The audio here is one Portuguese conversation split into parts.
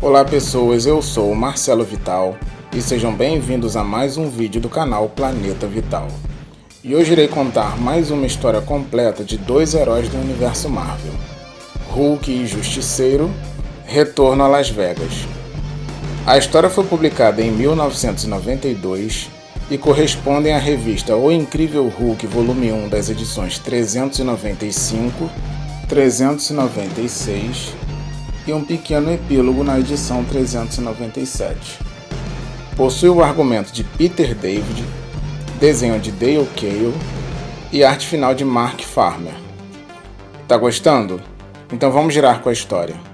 Olá pessoas, eu sou o Marcelo Vital e sejam bem-vindos a mais um vídeo do canal Planeta Vital. E hoje irei contar mais uma história completa de dois heróis do universo Marvel, Hulk e Justiceiro, Retorno a Las Vegas. A história foi publicada em 1992 e corresponde à revista O Incrível Hulk volume 1 das edições 395, 396 e um pequeno epílogo na edição 397. Possui o argumento de Peter David, desenho de Dale Cale e arte final de Mark Farmer. Tá gostando? Então vamos girar com a história.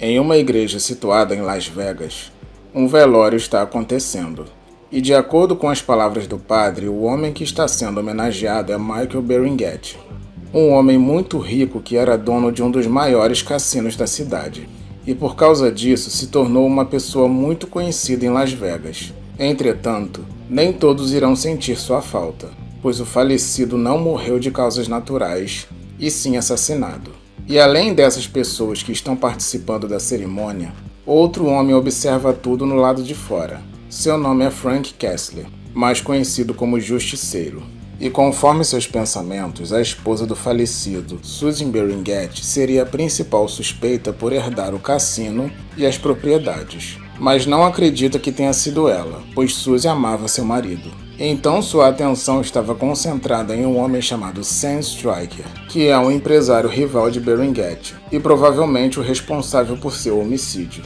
Em uma igreja situada em Las Vegas, um velório está acontecendo, e de acordo com as palavras do padre, o homem que está sendo homenageado é Michael Berenguete, um homem muito rico que era dono de um dos maiores cassinos da cidade, e por causa disso se tornou uma pessoa muito conhecida em Las Vegas. Entretanto, nem todos irão sentir sua falta, pois o falecido não morreu de causas naturais, e sim assassinado. E além dessas pessoas que estão participando da cerimônia, outro homem observa tudo no lado de fora. Seu nome é Frank Kessler, mais conhecido como Justiceiro. E conforme seus pensamentos, a esposa do falecido, Susan Berenguete, seria a principal suspeita por herdar o cassino e as propriedades. Mas não acredita que tenha sido ela, pois Susan amava seu marido. Então sua atenção estava concentrada em um homem chamado Sam Stryker, que é um empresário rival de Berenguete e provavelmente o responsável por seu homicídio.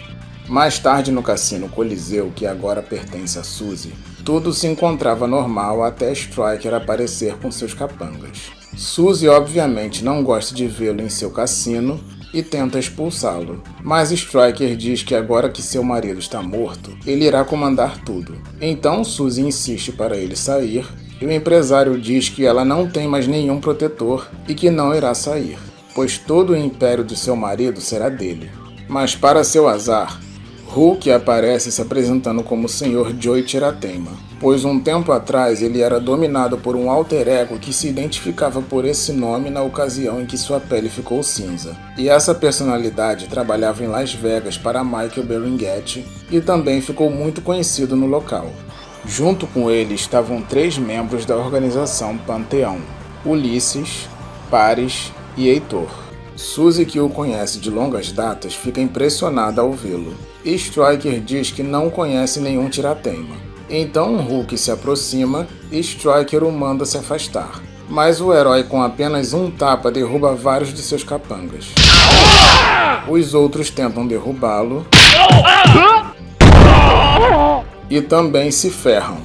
Mais tarde no cassino Coliseu, que agora pertence a Suzy, tudo se encontrava normal até Stryker aparecer com seus capangas. Suzy obviamente não gosta de vê-lo em seu cassino e tenta expulsá-lo, mas Stryker diz que agora que seu marido está morto, ele irá comandar tudo. Então Suzy insiste para ele sair, e o empresário diz que ela não tem mais nenhum protetor e que não irá sair, pois todo o império do seu marido será dele. Mas para seu azar, Hulk aparece se apresentando como o Sr. Joey Tiratema, pois um tempo atrás ele era dominado por um alter ego que se identificava por esse nome na ocasião em que sua pele ficou cinza. E essa personalidade trabalhava em Las Vegas para Michael Berenguete e também ficou muito conhecido no local. Junto com ele estavam 3 membros da organização Panteão: Ulisses, Paris e Heitor. Suzy, que o conhece de longas datas, fica impressionada ao vê-lo. E Stryker diz que não conhece nenhum Tiratema. Então Hulk se aproxima e Stryker o manda se afastar. Mas o herói com apenas um tapa derruba vários de seus capangas. Os outros tentam derrubá-lo e também se ferram.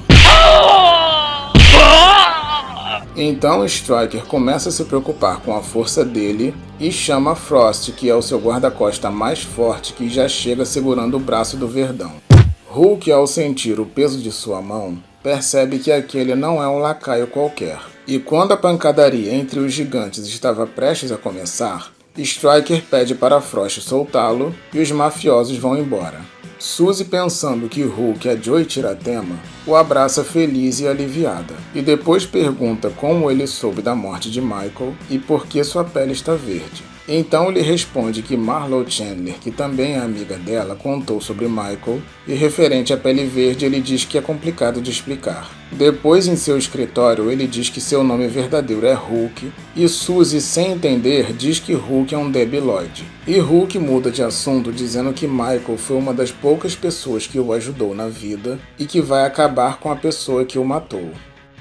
Então Stryker começa a se preocupar com a força dele e chama Frost, que é o seu guarda-costas mais forte, que já chega segurando o braço do Verdão. Hulk, ao sentir o peso de sua mão, percebe que aquele não é um lacaio qualquer. E quando a pancadaria entre os gigantes estava prestes a começar, Stryker pede para Frost soltá-lo e os mafiosos vão embora. Suzy, pensando que Hulk é Joey Tiratema, o abraça feliz e aliviada, e depois pergunta como ele soube da morte de Michael e por que sua pele está verde. Então ele responde que Marlo Chandler, que também é amiga dela, contou sobre Michael, e referente à pele verde ele diz que é complicado de explicar. Depois, em seu escritório, ele diz que seu nome verdadeiro é Hulk, e Suzy, sem entender, diz que Hulk é um debilóide. E Hulk muda de assunto dizendo que Michael foi uma das poucas pessoas que o ajudou na vida e que vai acabar com a pessoa que o matou.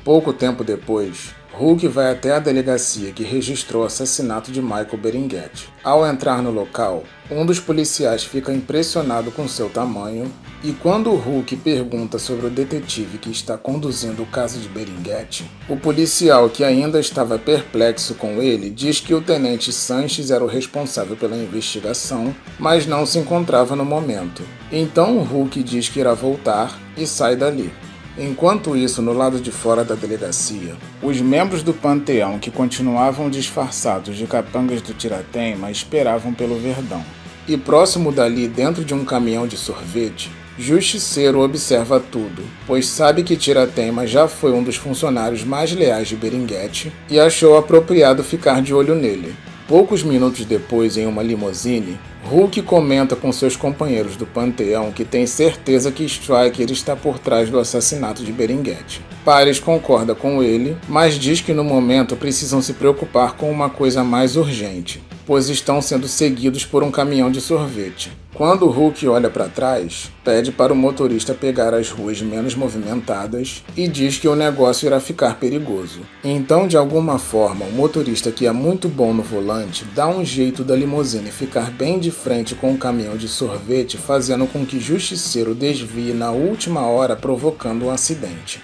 Pouco tempo depois, Hulk vai até a delegacia que registrou o assassinato de Michael Berenguete. Ao entrar no local, um dos policiais fica impressionado com seu tamanho e quando o Hulk pergunta sobre o detetive que está conduzindo o caso de Berenguete, o policial, que ainda estava perplexo com ele, diz que o tenente Sanches era o responsável pela investigação, mas não se encontrava no momento. Então o Hulk diz que irá voltar e sai dali. Enquanto isso, no lado de fora da delegacia, os membros do panteão que continuavam disfarçados de capangas do Tiratema esperavam pelo Verdão. E próximo dali, dentro de um caminhão de sorvete, Justiceiro observa tudo, pois sabe que Tiratema já foi um dos funcionários mais leais de Beringuete e achou apropriado ficar de olho nele. Poucos minutos depois, em uma limusine, Hulk comenta com seus companheiros do panteão que tem certeza que Stryker está por trás do assassinato de Beringuete. Paris concorda com ele, mas diz que no momento precisam se preocupar com uma coisa mais urgente, pois estão sendo seguidos por um caminhão de sorvete. Quando Hulk olha para trás, pede para o motorista pegar as ruas menos movimentadas e diz que o negócio irá ficar perigoso. Então, de alguma forma, o motorista, que é muito bom no volante, dá um jeito da limusine ficar bem de frente com o caminhão de sorvete, fazendo com que Justiceiro desvie na última hora, provocando um acidente.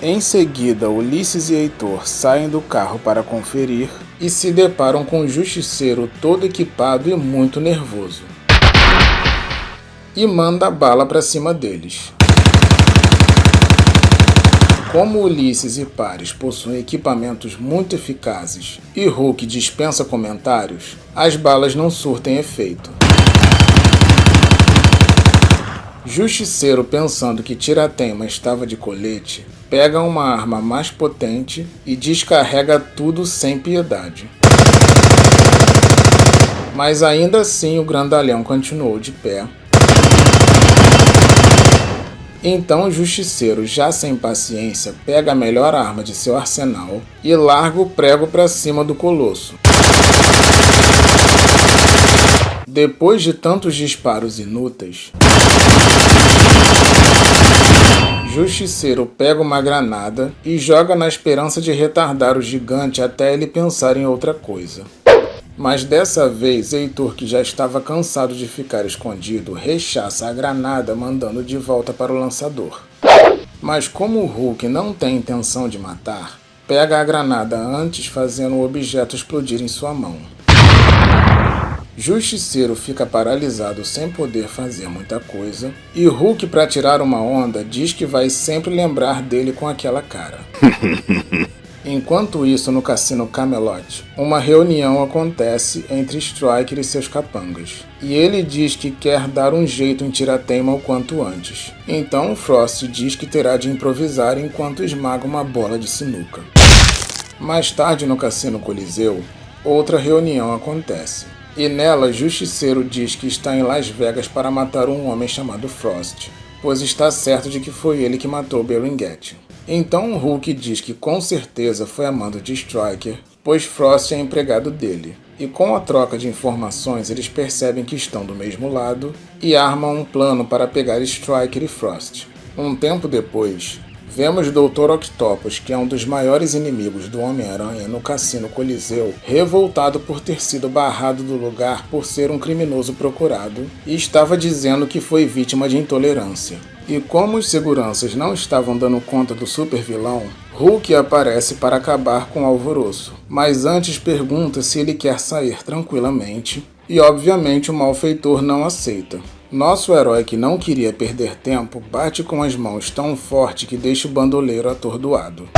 Em seguida, Ulisses e Heitor saem do carro para conferir e se deparam com o Justiceiro todo equipado e muito nervoso. E manda bala para cima deles. Como Ulisses e Paris possuem equipamentos muito eficazes e Hulk dispensa comentários, as balas não surtem efeito. Justiceiro, pensando que Tiratema estava de colete, pega uma arma mais potente e descarrega tudo sem piedade. Mas ainda assim o grandalhão continuou de pé. Então o Justiceiro, já sem paciência, pega a melhor arma de seu arsenal e larga o prego para cima do colosso. Depois de tantos disparos inúteis, Justiceiro pega uma granada e joga na esperança de retardar o gigante até ele pensar em outra coisa. Mas dessa vez, Heitor, que já estava cansado de ficar escondido, rechaça a granada, mandando de volta para o lançador. Mas como o Hulk não tem intenção de matar, pega a granada antes, fazendo o objeto explodir em sua mão. Justiceiro fica paralisado sem poder fazer muita coisa, e Hulk, para tirar uma onda, diz que vai sempre lembrar dele com aquela cara. Enquanto isso, no Cassino Camelot, uma reunião acontece entre Stryker e seus capangas, e ele diz que quer dar um jeito em Tiratema o quanto antes. Então Frost diz que terá de improvisar enquanto esmaga uma bola de sinuca. Mais tarde, no Cassino Coliseu, outra reunião acontece. E nela, Justiceiro diz que está em Las Vegas para matar um homem chamado Frost, pois está certo de que foi ele que matou Beringuete. Então o Hulk diz que com certeza foi a mando de Stryker, pois Frost é empregado dele. E com a troca de informações, eles percebem que estão do mesmo lado e armam um plano para pegar Stryker e Frost. Um tempo depois, vemos Dr. Octopus, que é um dos maiores inimigos do Homem-Aranha no Cassino Coliseu, revoltado por ter sido barrado do lugar por ser um criminoso procurado, e estava dizendo que foi vítima de intolerância. E como os seguranças não estavam dando conta do super-vilão, Hulk aparece para acabar com o alvoroço, mas antes pergunta se ele quer sair tranquilamente, e obviamente o malfeitor não aceita. Nosso herói, que não queria perder tempo, bate com as mãos tão forte que deixa o bandoleiro atordoado.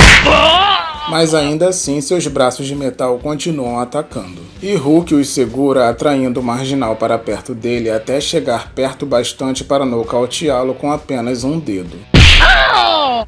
Mas ainda assim, seus braços de metal continuam atacando. E Hulk os segura, atraindo o marginal para perto dele até chegar perto bastante para nocauteá-lo com apenas um dedo.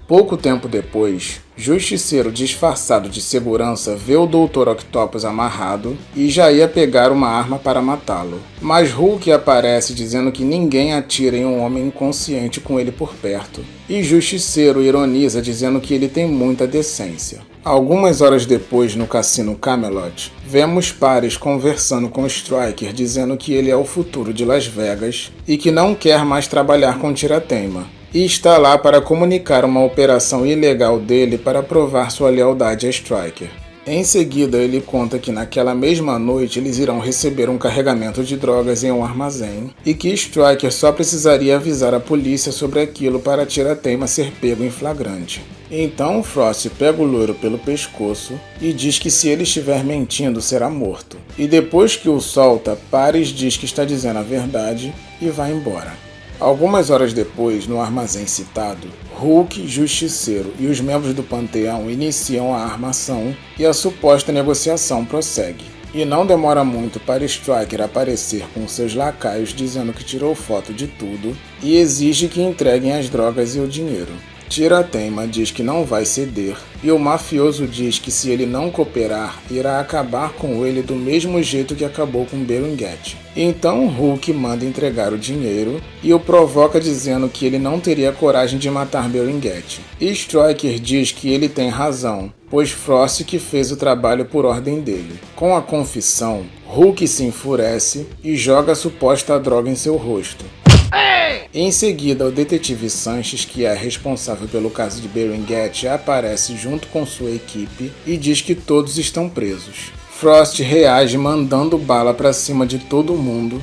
Pouco tempo depois, Justiceiro, disfarçado de segurança, vê o Dr. Octopus amarrado e já ia pegar uma arma para matá-lo. Mas Hulk aparece dizendo que ninguém atira em um homem inconsciente com ele por perto. E Justiceiro ironiza dizendo que ele tem muita decência. Algumas horas depois, no Cassino Camelot, vemos Paris conversando com Stryker, dizendo que ele é o futuro de Las Vegas e que não quer mais trabalhar com Tiratema. E está lá para comunicar uma operação ilegal dele para provar sua lealdade a Stryker. Em seguida, ele conta que naquela mesma noite eles irão receber um carregamento de drogas em um armazém e que Stryker só precisaria avisar a polícia sobre aquilo para Tiratema ser pego em flagrante. Então Frost pega o loiro pelo pescoço e diz que se ele estiver mentindo será morto. E depois que o solta, Paris diz que está dizendo a verdade e vai embora. Algumas horas depois, no armazém citado, Hulk, Justiceiro e os membros do Panteão iniciam a armação e a suposta negociação prossegue. E não demora muito para Stryker aparecer com seus lacaios dizendo que tirou foto de tudo e exige que entreguem as drogas e o dinheiro. Tiratema diz que não vai ceder e o mafioso diz que se ele não cooperar, irá acabar com ele do mesmo jeito que acabou com Berenguete. Então Hulk manda entregar o dinheiro e o provoca dizendo que ele não teria coragem de matar Berenguete. E Stryker diz que ele tem razão, pois Frost que fez o trabalho por ordem dele. Com a confissão, Hulk se enfurece e joga a suposta droga em seu rosto. Em seguida, o detetive Sanches, que é responsável pelo caso de Berenguete, aparece junto com sua equipe e diz que todos estão presos. Frost reage mandando bala pra cima de todo mundo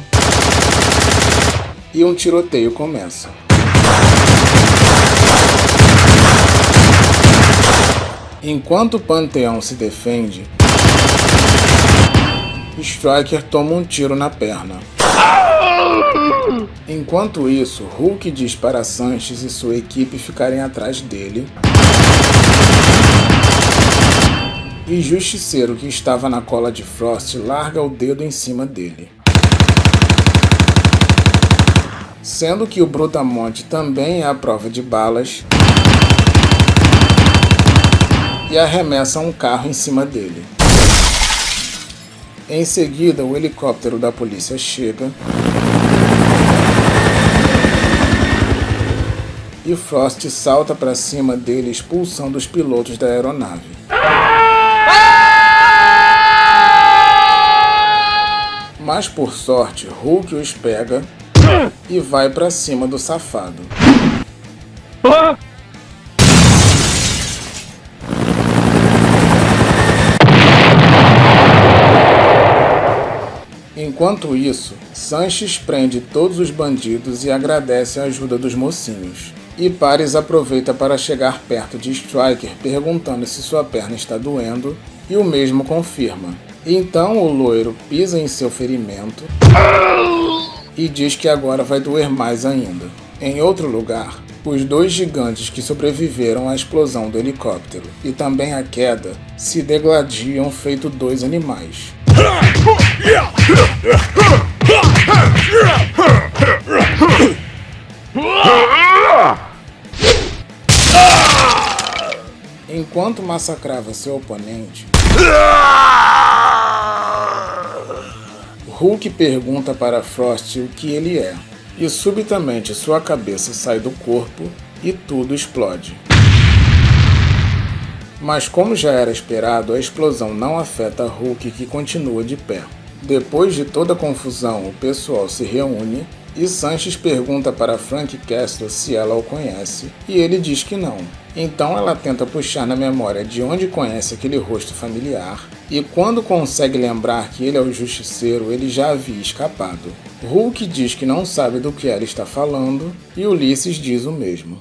e um tiroteio começa. Enquanto o Panteão se defende, Stryker toma um tiro na perna. Enquanto isso, Hulk diz para Sanches e sua equipe ficarem atrás dele. E Justiceiro, que estava na cola de Frost, larga o dedo em cima dele. Sendo que o Brutamonte também é a prova de balas e arremessa um carro em cima dele. Em seguida, o helicóptero da polícia chega e Frost salta para cima dele, expulsando os pilotos da aeronave. Mas por sorte, Hulk os pega e vai para cima do safado. Enquanto isso, Sanches prende todos os bandidos e agradece a ajuda dos mocinhos. E Paris aproveita para chegar perto de Stryker perguntando se sua perna está doendo, e o mesmo confirma. Então o loiro pisa em seu ferimento e diz que agora vai doer mais ainda. Em outro lugar, os dois gigantes que sobreviveram à explosão do helicóptero e também à queda se degladiam feito dois animais. Enquanto massacrava seu oponente, Hulk pergunta para Frost o que ele é, e subitamente sua cabeça sai do corpo e tudo explode. Mas como já era esperado, a explosão não afeta Hulk, que continua de pé. Depois de toda a confusão, o pessoal se reúne e Sanches pergunta para Frank Castle se ela o conhece, e ele diz que não. Então ela tenta puxar na memória de onde conhece aquele rosto familiar, e quando consegue lembrar que ele é o Justiceiro, ele já havia escapado. Hulk diz que não sabe do que ela está falando, e Ulysses diz o mesmo.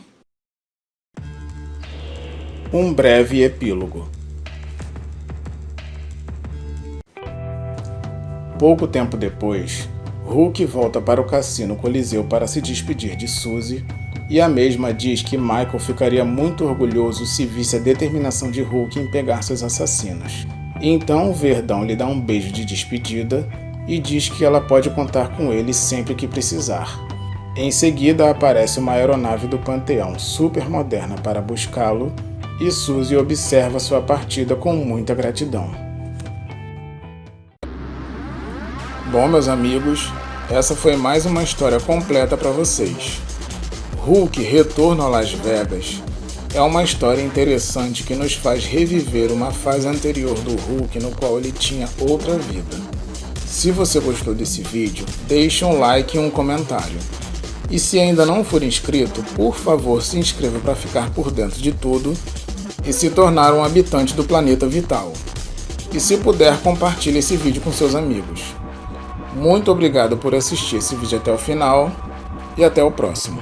Um breve epílogo. Pouco tempo depois, Hulk volta para o Cassino Coliseu para se despedir de Suzy, e a mesma diz que Michael ficaria muito orgulhoso se visse a determinação de Hulk em pegar seus assassinos. Então o Verdão lhe dá um beijo de despedida e diz que ela pode contar com ele sempre que precisar. Em seguida aparece uma aeronave do Panteão super moderna para buscá-lo, e Suzy observa sua partida com muita gratidão. Bom, meus amigos, essa foi mais uma história completa para vocês. Hulk Retorno a Las Vegas é uma história interessante que nos faz reviver uma fase anterior do Hulk no qual ele tinha outra vida. Se você gostou desse vídeo, deixe um like e um comentário. E se ainda não for inscrito, por favor se inscreva para ficar por dentro de tudo e se tornar um habitante do Planeta Vital. E se puder, compartilhe esse vídeo com seus amigos. Muito obrigado por assistir esse vídeo até o final e até o próximo.